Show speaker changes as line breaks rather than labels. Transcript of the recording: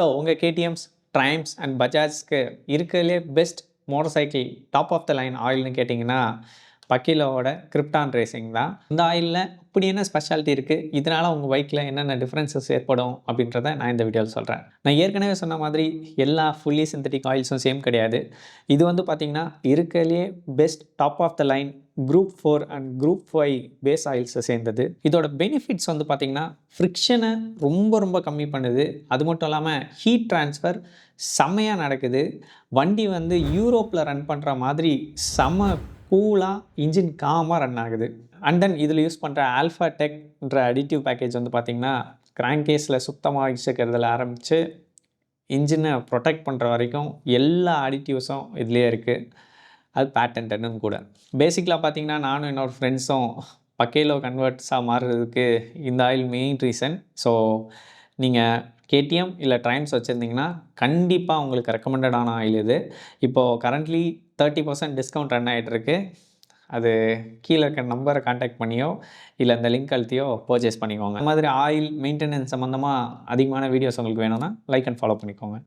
So உங்கள் கேடிஎம்ஸ், ட்ரைம்ஸ் and பஜாஜ்க்கு இருக்கிறதுலே best motor cycle top of the line ஆயில்னு கேட்டிங்கன்னா பக்கீலோவோட கிரிப்டான் ரேசிங் தான். இந்த ஆயிலில் அப்படி என்ன ஸ்பெஷாலிட்டி இருக்குது, இதனால் உங்கள் பைக்கில் என்னென்ன டிஃப்ரென்சஸ் ஏற்படும் அப்படின்றத நான் இந்த வீடியோவில் சொல்கிறேன். நான் ஏற்கனவே சொன்ன மாதிரி எல்லா ஃபுல்லி சிந்தட்டிக் ஆயில்ஸும் சேம் கிடையாது. இது வந்து பார்த்திங்கன்னா இருக்கிறதுலே best top of the line group 4 and group 5 base ஆயில்ஸை சேர்ந்தது. இதோட பெனிஃபிட்ஸ் வந்து பார்த்திங்கன்னா ஃப்ரிக்ஷனை ரொம்ப கம்மி பண்ணுது. அது மட்டும் இல்லாமல் ஹீட் ட்ரான்ஸ்ஃபர் செம்மையாக நடக்குது. வண்டி வந்து யூரோப்பில் ரன் பண்ணுற மாதிரி செம்ம கூலாக இன்ஜின் காமாக ரன் ஆகுது. அண்ட் தென் இதில் யூஸ் பண்ணுற ஆல்ஃபா டெக்ன்ற அடிட்டிவ் பேக்கேஜ் வந்து பார்த்திங்கன்னா கிராங்க் கேஸில் சுத்தமாக இடிச்சுக்கிறதுல ஆரம்பித்து இன்ஜினை ப்ரொடெக்ட் பண்ணுற வரைக்கும் எல்லா அடிட்டிவ்ஸும் இதுலேயே இருக்குது. அது பேட்டன்ட்னு கூட. பேசிக்கலாக பார்த்திங்கன்னா நானும் என்னோடய ஃப்ரெண்ட்ஸும் பக்கேலோ கன்வெர்ட்ஸாக மாறுறதுக்கு இந்த ஆயில் மெயின் ரீசன். ஸோ நீங்கள் கேடிஎம் இல்லை ட்ரைம்ஸ் வச்சுருந்தீங்கன்னா கண்டிப்பாக உங்களுக்கு ரெக்கமெண்டடான ஆயில் இது. இப்போது கரண்ட்லி 30% டிஸ்கவுண்ட் ரன் ஆகிட்டுருக்கு. அது கீழே இருக்க நம்பரை கான்டாக்ட் பண்ணியோ இல்லை இந்த லிங்க் அழுத்தியோ பர்ச்சேஸ் பண்ணிக்கோங்க. இந்த மாதிரி ஆயில் மெயின்டெனன்ஸ் சம்மந்தமாக அதிகமான வீடியோஸ் உங்களுக்கு வேணும்னா லைக் அண்ட் ஃபாலோ பண்ணிக்கோங்க.